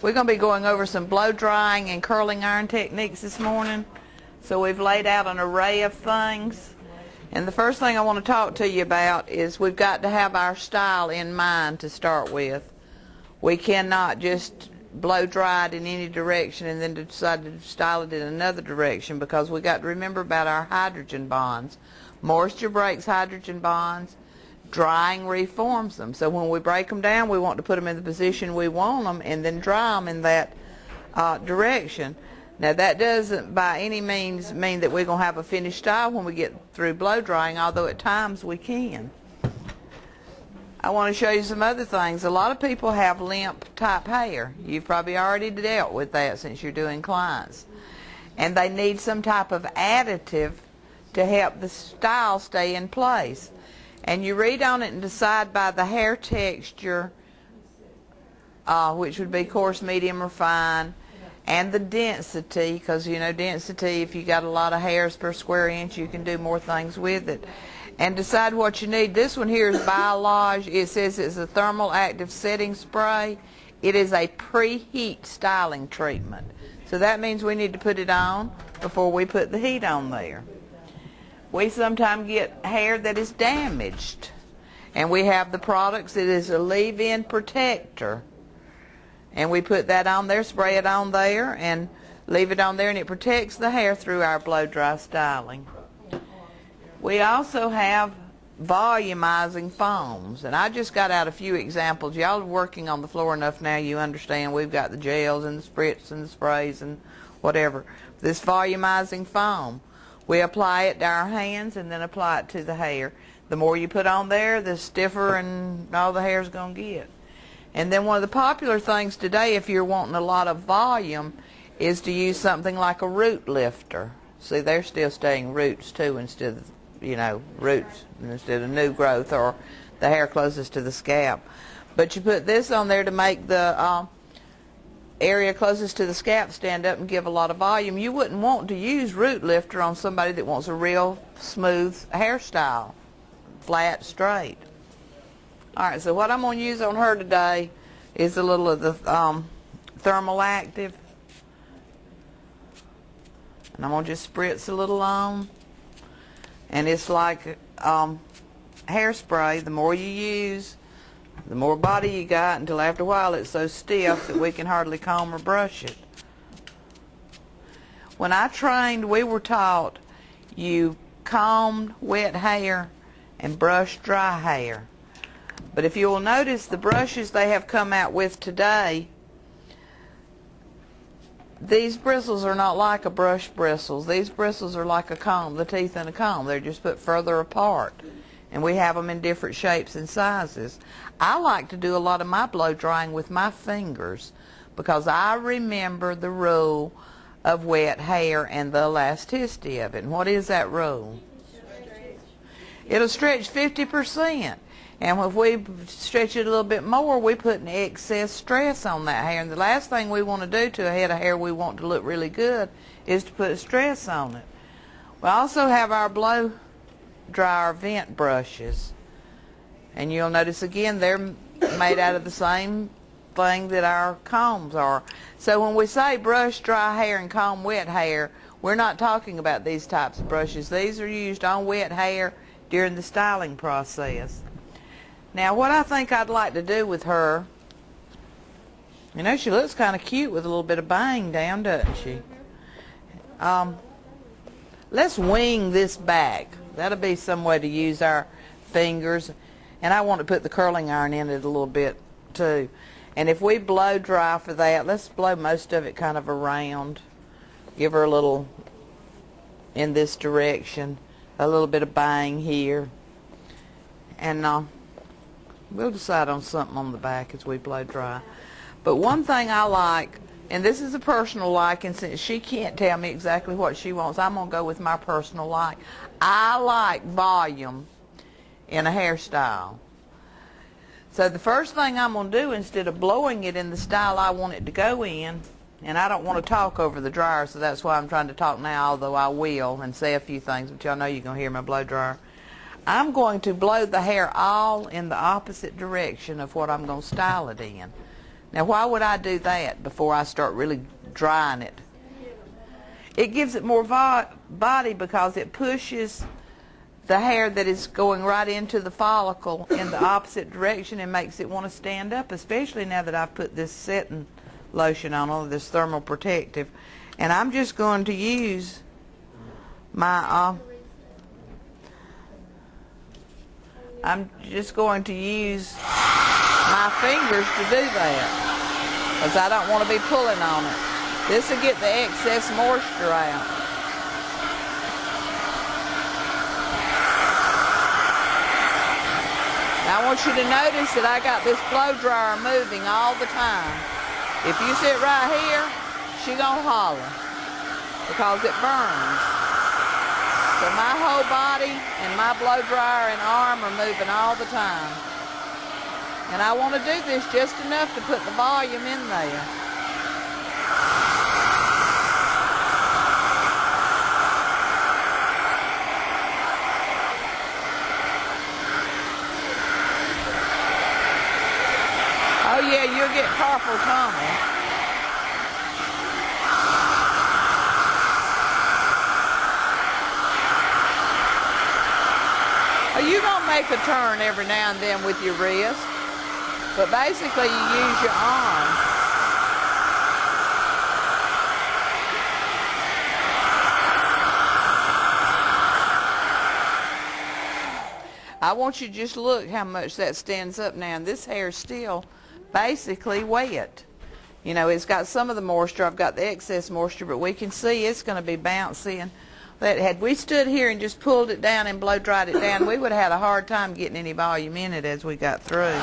We're going to be going over some blow drying and curling iron techniques this morning. So we've laid out an array of things. And the first thing I want to talk to you about is we've got to have our style in mind to start with. We cannot just blow dry it in any direction and then decide to style it in another direction, because we got to remember about our hydrogen bonds. Moisture breaks hydrogen bonds. Drying reforms them. So when we break them down, we want to put them in the position we want them and then dry them in that direction. Now that doesn't by any means mean that we're going to have a finished style when we get through blow drying, although at times we can. I want to show you some other things. A lot of people have limp type hair. You've probably already dealt with that since you're doing clients. And they need some type of additive to help the style stay in place. And you read on it and decide by the hair texture, which would be coarse, medium, or fine, and the density, because you know density, if you got a lot of hairs per square inch, you can do more things with it. And decide what you need. This one here is Biolage. It says it's a thermal active setting spray. It is a preheat styling treatment. So that means we need to put it on before we put the heat on there. We sometimes get hair that is damaged, and we have the products that is a leave-in protector, and we put that on there, spray it on there, and leave it on there, and it protects the hair through our blow-dry styling. We also have volumizing foams, and I just got out a few examples. Y'all are working on the floor enough now, you understand we've got the gels and the spritz and the sprays and whatever. This volumizing foam, we apply it to our hands and then apply it to the hair. The more you put on there, the stiffer and all the hair's going to get. And then one of the popular things today, if you're wanting a lot of volume, is to use something like a root lifter. See, they're still staying roots too, instead of, roots instead of new growth or the hair closest to the scalp. But you put this on there to make the area closest to the scalp stand up and give a lot of volume. You wouldn't want to use root lifter on somebody that wants a real smooth hairstyle, flat, straight. Alright, so what I'm going to use on her today is a little of the thermal active, and I'm going to just spritz a little on, and it's like hairspray. The more you use, the more body you got, until after a while it's so stiff that we can hardly comb or brush it. When I trained, we were taught you combed wet hair and brushed dry hair. But if you will notice, the brushes they have come out with today, these bristles are not like a brush bristles. These bristles are like a comb, the teeth in a comb. They're just put further apart. And we have them in different shapes and sizes. I like to do a lot of my blow drying with my fingers, because I remember the rule of wet hair and the elasticity of it. And what is that rule? It'll stretch 50%. And if we stretch it a little bit more, we put an excess stress on that hair. And the last thing we want to do to a head of hair we want to look really good is to put a stress on it. We also have our blow dryer vent brushes, and you'll notice again they're made out of the same thing that our combs are. So when we say brush dry hair and comb wet hair, we're not talking about these types of brushes. These are used on wet hair during the styling process. Now what I think I'd like to do with her, she looks kind of cute with a little bit of bang down, doesn't she? Let's wing this back. That'll be some way to use our fingers. And I want to put the curling iron in it a little bit too. And if we blow dry for that, let's blow most of it kind of around. Give her a little in this direction. A little bit of bang here. And we'll decide on something on the back as we blow dry. But one thing I like, and this is a personal like, and since she can't tell me exactly what she wants, I'm going to go with my personal like. I like volume in a hairstyle. So the first thing I'm going to do, instead of blowing it in the style I want it to go in, and I don't want to talk over the dryer, so that's why I'm trying to talk now, although I will, and say a few things, but y'all know you're going to hear my blow dryer. I'm going to blow the hair all in the opposite direction of what I'm going to style it in. Now, why would I do that before I start really drying it? It gives it more body because it pushes the hair that is going right into the follicle in the opposite direction and makes it want to stand up, especially now that I've put this setting lotion on, all this thermal protective. And I'm just going to use my my fingers to do that, because I don't want to be pulling on it. This will get the excess moisture out. Now I want you to notice that I got this blow dryer moving all the time. If you sit right here, she gonna holler because it burns. So my whole body and my blow dryer and arm are moving all the time. And I want to do this just enough to put the volume in there. Oh yeah, you'll get carpal tunnel. Oh, you're gonna make a turn every now and then with your wrist, but basically you use your arm. I want you to just look how much that stands up now, and this hair's still basically wet. You know, it's got some of the moisture. I've got the excess moisture, but we can see it's going to be bouncy. And that had we stood here and just pulled it down and blow dried it down, we would have had a hard time getting any volume in it as we got through.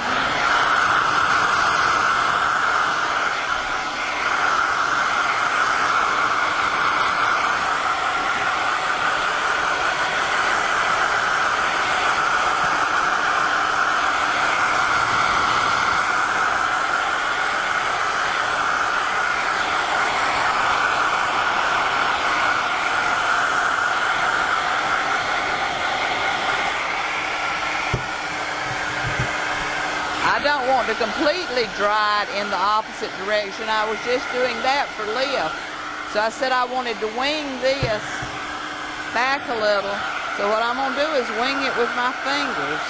I don't want to completely dry it in the opposite direction. I was just doing that for lift. So I said I wanted to wing this back a little. So what I'm going to do is wing it with my fingers.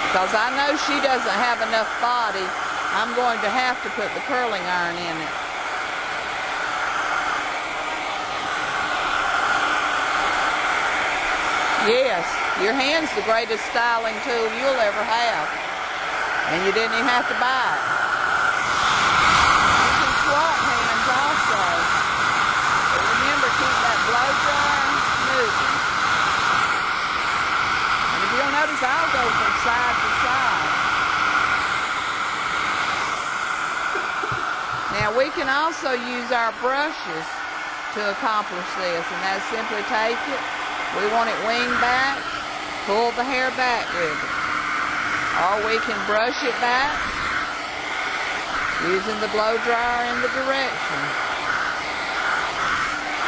Because I know she doesn't have enough body, I'm going to have to put the curling iron in it. Yes, your hand's the greatest styling tool you'll ever have. And you didn't even have to buy it. You can swap hands also. But remember, keep that blow dryer moving. And if you'll notice, I'll go from side to side. Now we can also use our brushes to accomplish this, and that's simply take it. We want it winged back, pull the hair back with it. Or we can brush it back using the blow dryer in the direction.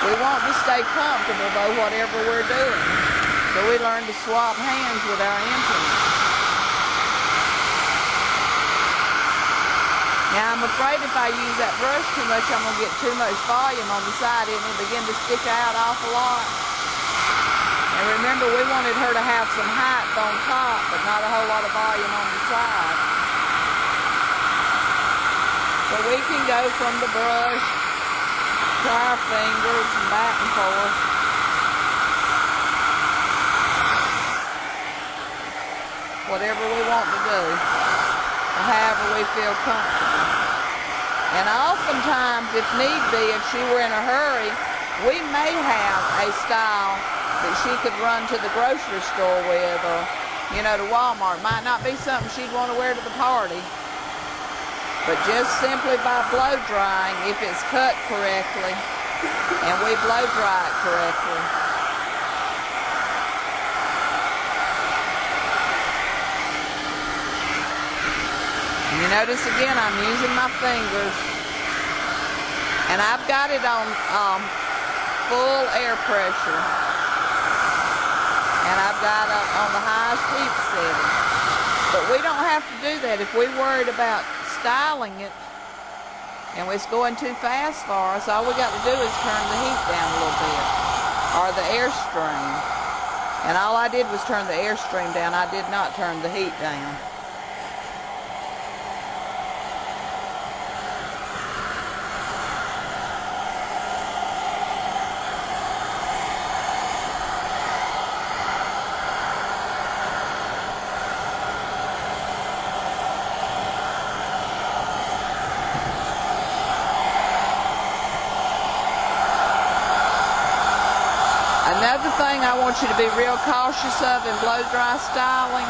We want to stay comfortable though, whatever we're doing. So we learn to swap hands with our implements. Now I'm afraid if I use that brush too much, I'm going to get too much volume on the side and it'll begin to stick out an awful lot. And remember, we wanted her to have some height on top, but not a whole lot of volume on the side. So we can go from the brush to our fingers and back and forth. Whatever we want to do, or however we feel comfortable. And oftentimes, if need be, if she were in a hurry, we may have a style that she could run to the grocery store with, or, you know, to Walmart. Might not be something she'd want to wear to the party. But just simply by blow drying, if it's cut correctly, and we blow dry it correctly. And you notice again, I'm using my fingers. And I've got it on full air pressure. And I've got it on the highest heat setting. But we don't have to do that. If we're worried about styling it and it's going too fast for us, all we got to do is turn the heat down a little bit, or the airstream. And all I did was turn the airstream down. I did not turn the heat down. Another thing I want you to be real cautious of in blow dry styling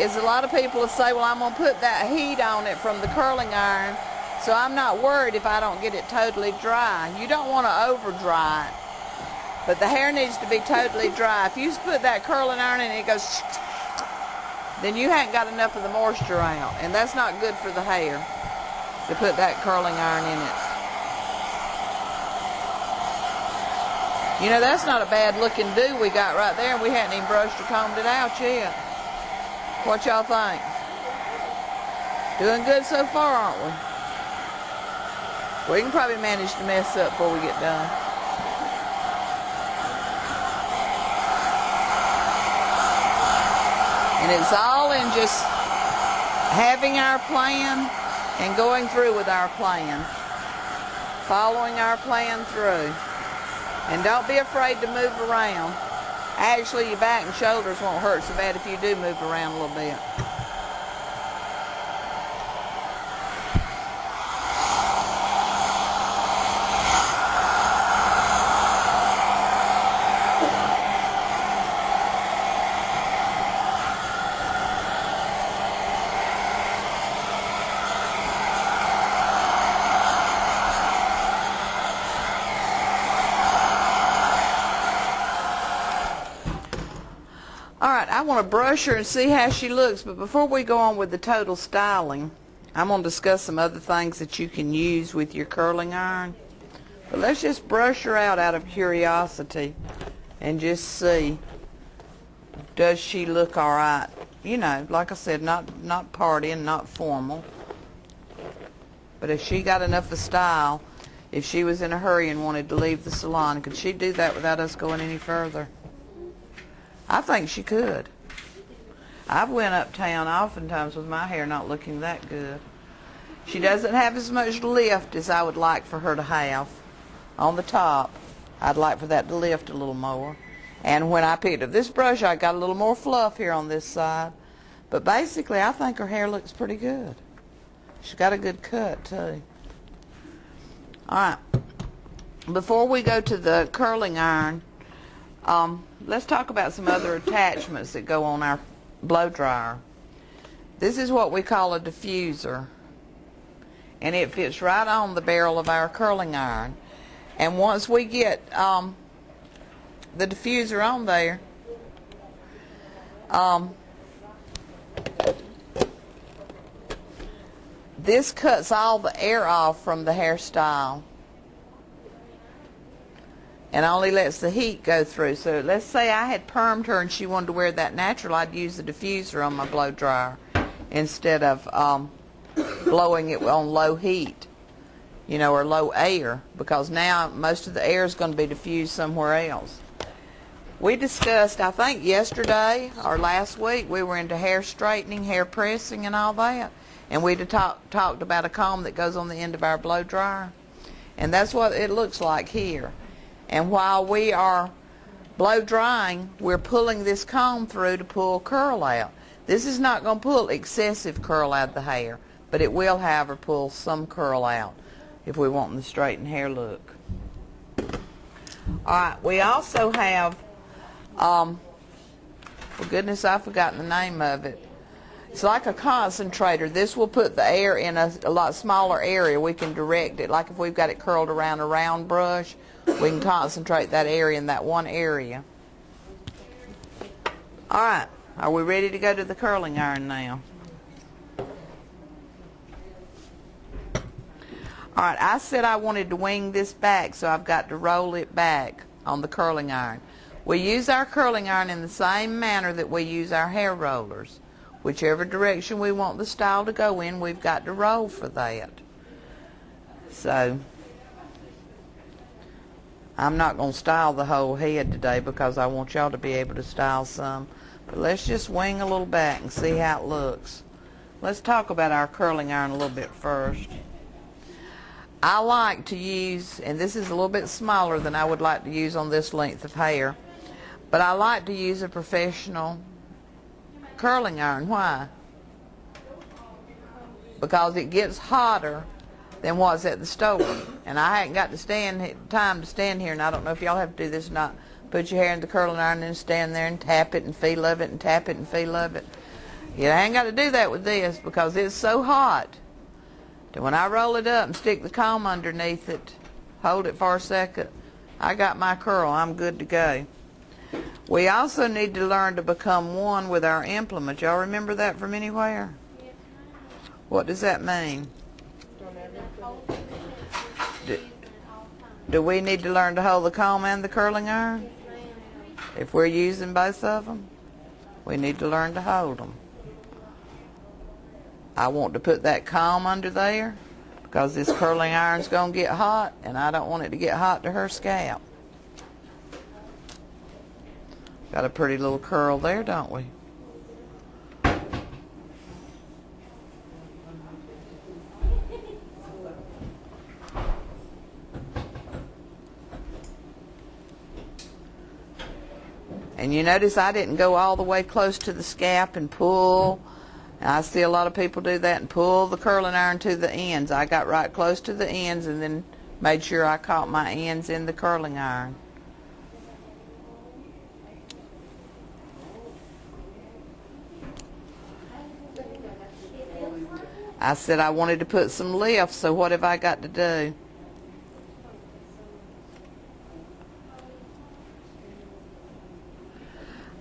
is a lot of people will say, well, I'm going to put that heat on it from the curling iron, so I'm not worried if I don't get it totally dry. You don't want to over dry it, but the hair needs to be totally dry. If you put that curling iron in and it goes, then you haven't got enough of the moisture out, and that's not good for the hair to put that curling iron in it. You know, that's not a bad looking do we got right there, and we hadn't even brushed or combed it out yet. What y'all think? Doing good so far, aren't we? We can probably manage to mess up before we get done. And it's all in just having our plan and going through with our plan. Following our plan through. And don't be afraid to move around. Actually, your back and shoulders won't hurt so bad if you do move around a little bit. All right, I want to brush her and see how she looks, but before we go on with the total styling, I'm going to discuss some other things that you can use with your curling iron. But let's just brush her out of curiosity and just see, does she look all right? You know, like I said, not partying, not formal. But if she got enough of style, if she was in a hurry and wanted to leave the salon, could she do that without us going any further? I think she could. I've went uptown oftentimes with my hair not looking that good. She doesn't have as much lift as I would like for her to have on the top. I'd like for that to lift a little more. And when I picked up this brush, I got a little more fluff here on this side. But basically, I think her hair looks pretty good. She's got a good cut, too. All right. Before we go to the curling iron, let's talk about some other attachments that go on our blow dryer. This is what we call a diffuser, and it fits right on the barrel of our curling iron. And once we get the diffuser on there, this cuts all the air off from the hairstyle and only lets the heat go through. So let's say I had permed her and she wanted to wear that natural, I'd use the diffuser on my blow dryer instead of blowing it on low heat, you know, or low air, because now most of the air is going to be diffused somewhere else. We discussed, I think yesterday or last week, we were into hair straightening, hair pressing and all that, and we talked about a comb that goes on the end of our blow dryer, and that's what it looks like here. And while we are blow drying, we're pulling this comb through to pull curl out. This is not going to pull excessive curl out of the hair, but it will, however, pull some curl out if we want the straightened hair look. Alright, we also have, for goodness, I've forgotten the name of it. It's like a concentrator. This will put the air in a lot smaller area. We can direct it, like if we've got it curled around a round brush, we can concentrate that area in that one area. Alright, are we ready to go to the curling iron now? Alright, I said I wanted to wing this back, so I've got to roll it back on the curling iron. We use our curling iron in the same manner that we use our hair rollers. Whichever direction we want the style to go in, we've got to roll for that. So I'm not going to style the whole head today because I want y'all to be able to style some. But let's just wing a little back and see how it looks. Let's talk about our curling iron a little bit first. I like to use, and this is a little bit smaller than I would like to use on this length of hair, but I like to use a professional curling iron. Why? Because it gets hotter than what's at the store. And I hadn't got time to stand here, and I don't know if y'all have to do this or not. Put your hair in the curling iron and stand there and tap it and feel of it and tap it and feel of it. You ain't got to do that with this because it's so hot that when I roll it up and stick the comb underneath it, hold it for a second, I got my curl. I'm good to go. We also need to learn to become one with our implement. Y'all remember that from anywhere? What does that mean? Do we need to learn to hold the comb and the curling iron? If we're using both of them, we need to learn to hold them. I want to put that comb under there because this curling iron's going to get hot, and I don't want it to get hot to her scalp. Got a pretty little curl there, don't we? And you notice I didn't go all the way close to the scalp and pull. I see a lot of people do that and pull the curling iron to the ends. I got right close to the ends and then made sure I caught my ends in the curling iron. I said I wanted to put some lift, so what have I got to do?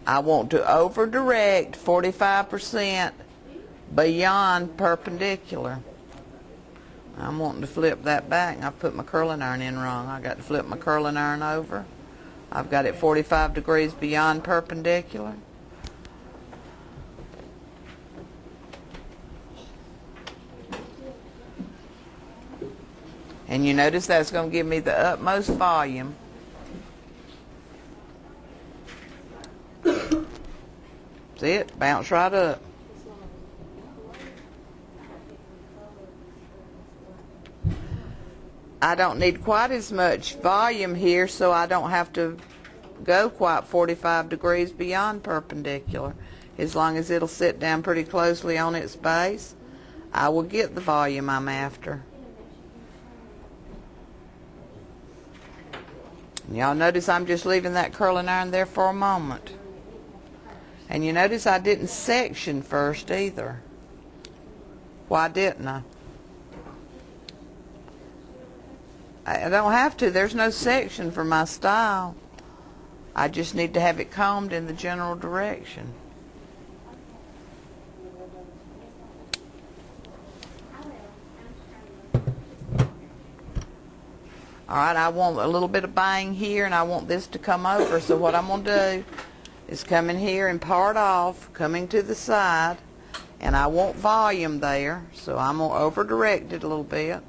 I want to over direct 45% beyond perpendicular. I'm wanting to flip that back, and I put my curling iron in wrong. I got to flip my curling iron over. I've got it 45 degrees beyond perpendicular. And you notice that's going to give me the utmost volume. See it? Bounce right up. I don't need quite as much volume here, so I don't have to go quite 45 degrees beyond perpendicular. As long as it'll sit down pretty closely on its base, I will get the volume I'm after. Y'all notice I'm just leaving that curling iron there for a moment. And you notice I didn't section first either. Why didn't I? I don't have to. There's no section for my style. I just need to have it combed in the general direction. Alright, I want a little bit of bang here, and I want this to come over. So what I'm going to do is come in here and part off, coming to the side, and I want volume there, so I'm going to over direct it a little bit.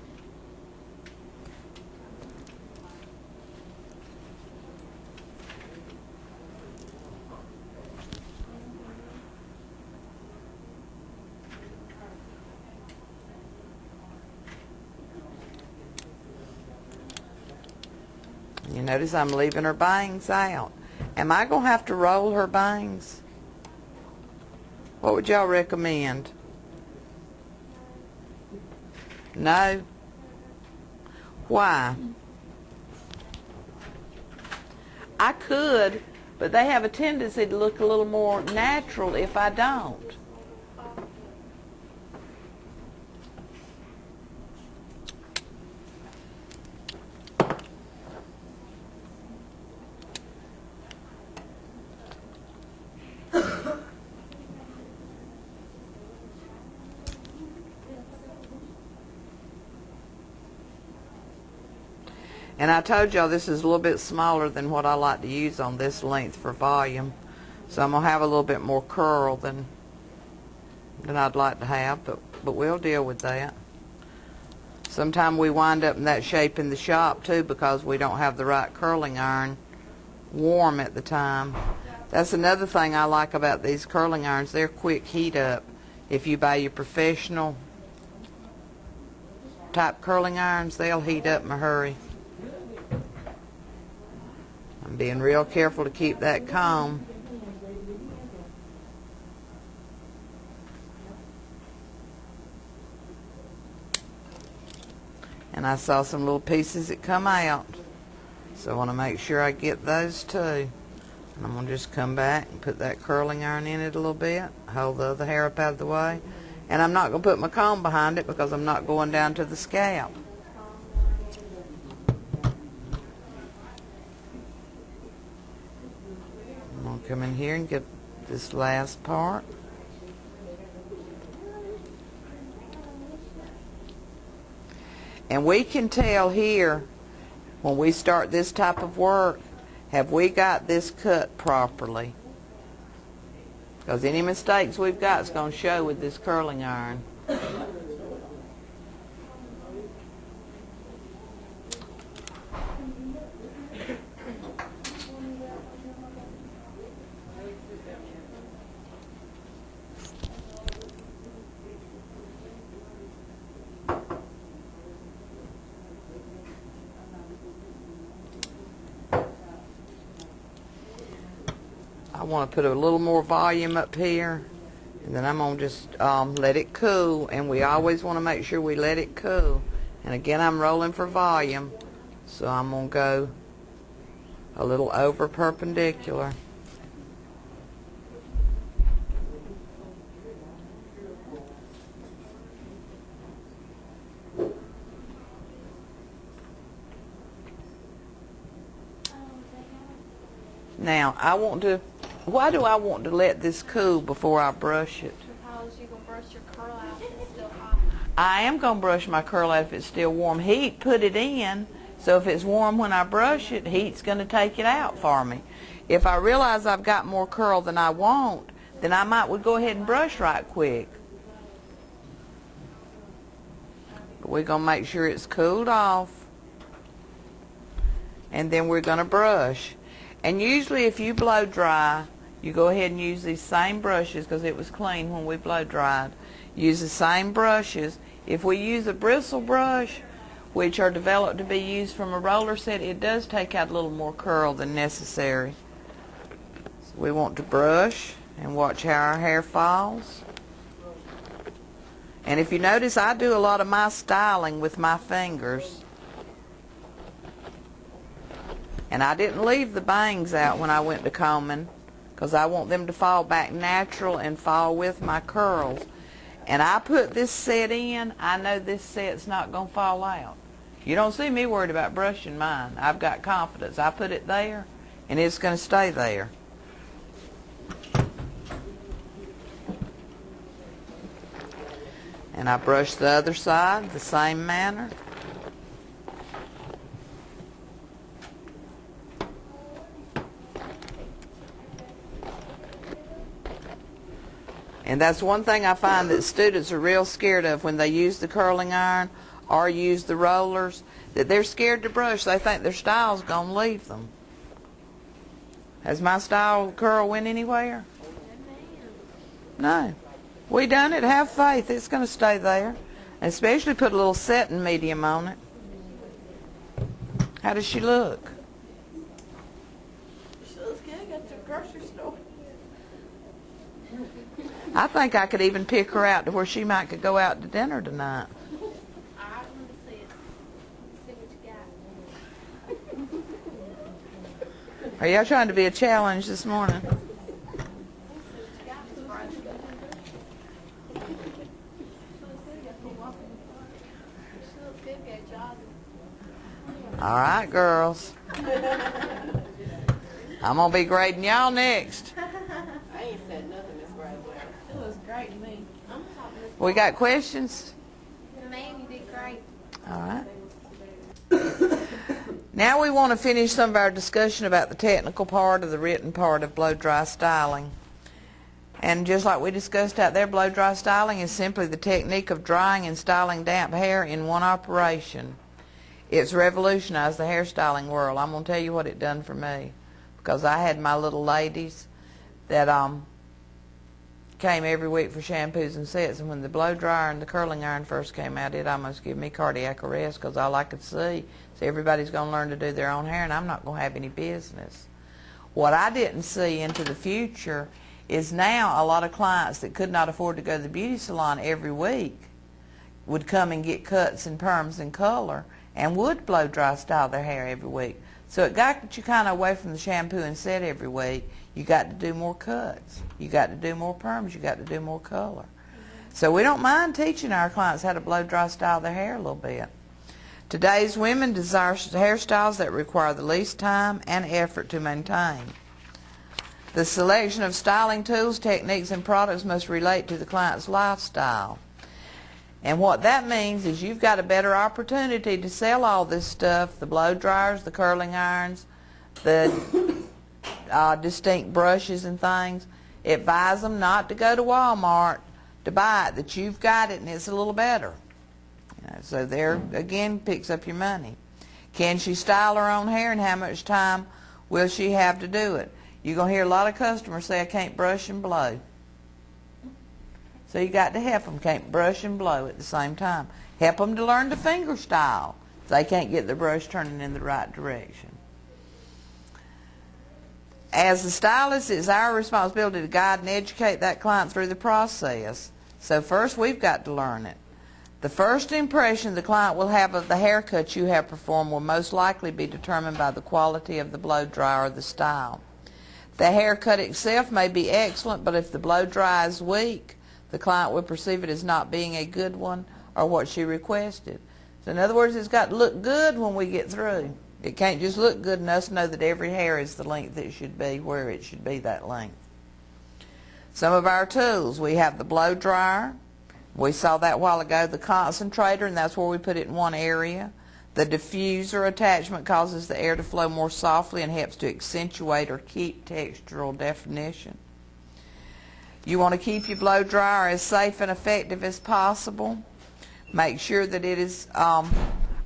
You notice I'm leaving her bangs out. Am I going to have to roll her bangs? What would y'all recommend? No? Why? I could, but they have a tendency to look a little more natural if I don't. And I told y'all this is a little bit smaller than what I like to use on this length for volume. So I'm going to have a little bit more curl than than I'd like to have, but we'll deal with that. Sometimes we wind up in that shape in the shop too because we don't have the right curling iron warm at the time. That's another thing I like about these curling irons. They're quick heat up. If you buy your professional type curling irons, they'll heat up in a hurry. I'm being real careful to keep that comb. And I saw some little pieces that come out. So I want to make sure I get those too. And I'm going to just come back and put that curling iron in it a little bit. Hold the other hair up out of the way. And I'm not going to put my comb behind it because I'm not going down to the scalp. I'm going to come in here and get this last part. And we can tell here, when we start this type of work, have we got this cut properly? Because any mistakes we've got is going to show with this curling iron. I want to put a little more volume up here, and then I'm going to just let it cool, and we always want to make sure we let it cool. And again, I'm rolling for volume, so I'm going to go a little over perpendicular. Now, why do I want to let this cool before I brush it? Because you're going to brush your curl out if it's still hot. I am going to brush my curl out if it's still warm. Heat put it in, so if it's warm when I brush it, heat's going to take it out for me. If I realize I've got more curl than I want, then I might would go ahead and brush right quick. But we're going to make sure it's cooled off, and then we're going to brush. And usually if you blow dry, you go ahead and use these same brushes because it was clean when we blow dried. Use the same brushes. If we use a bristle brush, which are developed to be used from a roller set, it does take out a little more curl than necessary. So we want to brush and watch how our hair falls. And if you notice, I do a lot of my styling with my fingers. And I didn't leave the bangs out when I went to combing because I want them to fall back natural and fall with my curls. And I put this set in, I know this set's not going to fall out. You don't see me worried about brushing mine. I've got confidence. I put it there and it's going to stay there. And I brush the other side the same manner. And that's one thing I find that students are real scared of when they use the curling iron or use the rollers, that they're scared to brush. They think their style's going to leave them. Has my style curl went anywhere? No. We done it. Have faith. It's going to stay there. And especially put a little setting medium on it. How does she look? She looks good. Got to the grocery store. I think I could even pick her out to where she might could go out to dinner tonight. All right, let me see it. Let me see what you got. Are y'all trying to be a challenge this morning? All right, girls. I'm going to be grading y'all next. I ain't said nothing, Miss Braswell. It was great to me. I'm talking to We got questions? man, you did great. All right. Now we want to finish some of our discussion about the technical part of the written part of blow dry styling. And just like we discussed out there, blow dry styling is simply the technique of drying and styling damp hair in one operation. It's revolutionized the hairstyling world. I'm going to tell you what it done for me. Because I had my little ladies that came every week for shampoos and sets, and when the blow dryer and the curling iron first came out, it almost gave me cardiac arrest, because all I could see is everybody's going to learn to do their own hair, and I'm not going to have any business. What I didn't see into the future is now a lot of clients that could not afford to go to the beauty salon every week would come and get cuts and perms and color and would blow dry style their hair every week. So it got you kind of away from the shampoo and set every week. You got to do more cuts. You got to do more perms. You got to do more color. So we don't mind teaching our clients how to blow dry style their hair a little bit. Today's women desire hairstyles that require the least time and effort to maintain. The selection of styling tools, techniques, and products must relate to the client's lifestyle. And what that means is you've got a better opportunity to sell all this stuff, the blow dryers, the curling irons, the distinct brushes and things. Advise them not to go to Walmart to buy it, that you've got it and it's a little better. So there, again, picks up your money. Can she style her own hair, and how much time will she have to do it? You're going to hear a lot of customers say, I can't brush and blow. So you got to help them. Can't brush and blow at the same time. Help them to learn the finger style if they can't get the brush turning in the right direction. As the stylist, it's our responsibility to guide and educate that client through the process. So first, we've got to learn it. The first impression the client will have of the haircut you have performed will most likely be determined by the quality of the blow dry or the style. The haircut itself may be excellent, but if the blow dry is weak, the client will perceive it as not being a good one or what she requested. So in other words, it's got to look good when we get through. It can't just look good and us know that every hair is the length it should be, where it should be that length. Some of our tools, we have the blow dryer. We saw that a while ago, the concentrator, and that's where we put it in one area. The diffuser attachment causes the air to flow more softly and helps to accentuate or keep textural definition. You want to keep your blow dryer as safe and effective as possible. Make sure that it is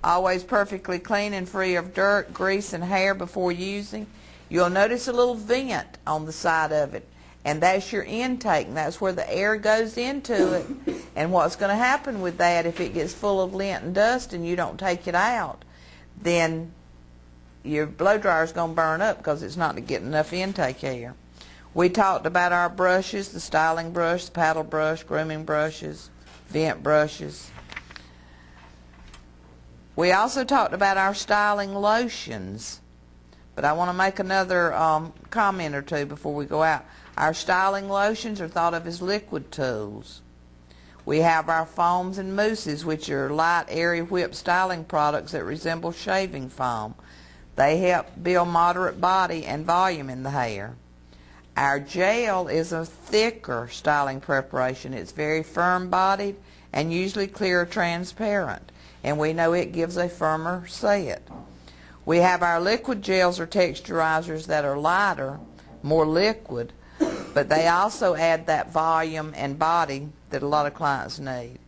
always perfectly clean and free of dirt, grease, and hair before using. You'll notice a little vent on the side of it, and that's your intake, and that's where the air goes into it. And what's going to happen with that, if it gets full of lint and dust and you don't take it out, then your blow dryer is going to burn up because it's not getting enough intake air. We talked about our brushes, the styling brush, the paddle brush, grooming brushes, vent brushes. We also talked about our styling lotions, but I want to make another comment or two before we go out. Our styling lotions are thought of as liquid tools. We have our foams and mousses, which are light, airy, whipped styling products that resemble shaving foam. They help build moderate body and volume in the hair. Our gel is a thicker styling preparation. It's very firm-bodied and usually clear or transparent, and we know it gives a firmer set. We have our liquid gels or texturizers that are lighter, more liquid, but they also add that volume and body that a lot of clients need.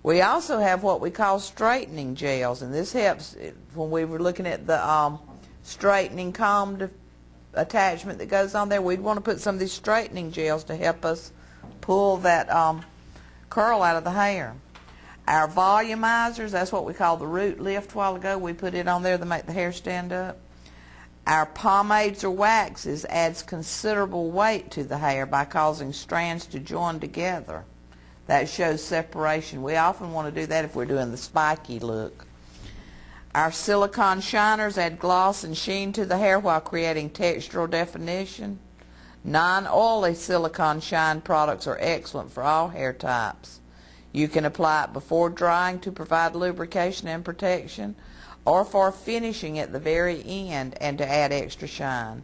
We also have what we call straightening gels, and this helps when we were looking at the straightening comb attachment that goes on there. We'd want to put some of these straightening gels to help us pull that curl out of the hair. Our volumizers, that's what we call the root lift a while ago. We put it on there to make the hair stand up. Our pomades or waxes adds considerable weight to the hair by causing strands to join together. That shows separation. We often want to do that if we're doing the spiky look. Our silicone shiners add gloss and sheen to the hair while creating textural definition. Non-oily silicone shine products are excellent for all hair types. You can apply it before drying to provide lubrication and protection, or for finishing at the very end and to add extra shine.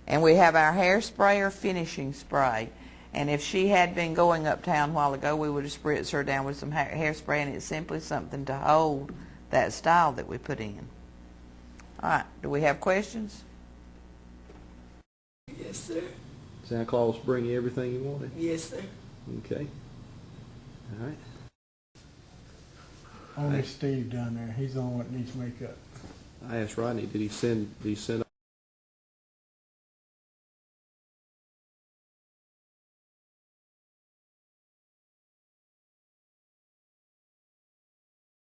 And we have our hairspray or finishing spray. And if she had been going uptown a while ago, we would have spritzed her down with some hairspray, and it's simply something to hold that style that we put in. All right, do we have questions? Yes, sir. Santa Claus bring you everything you wanted? Yes, sir. Okay. All right. Only Steve down there. He's the only one that needs makeup. I asked Rodney, did he send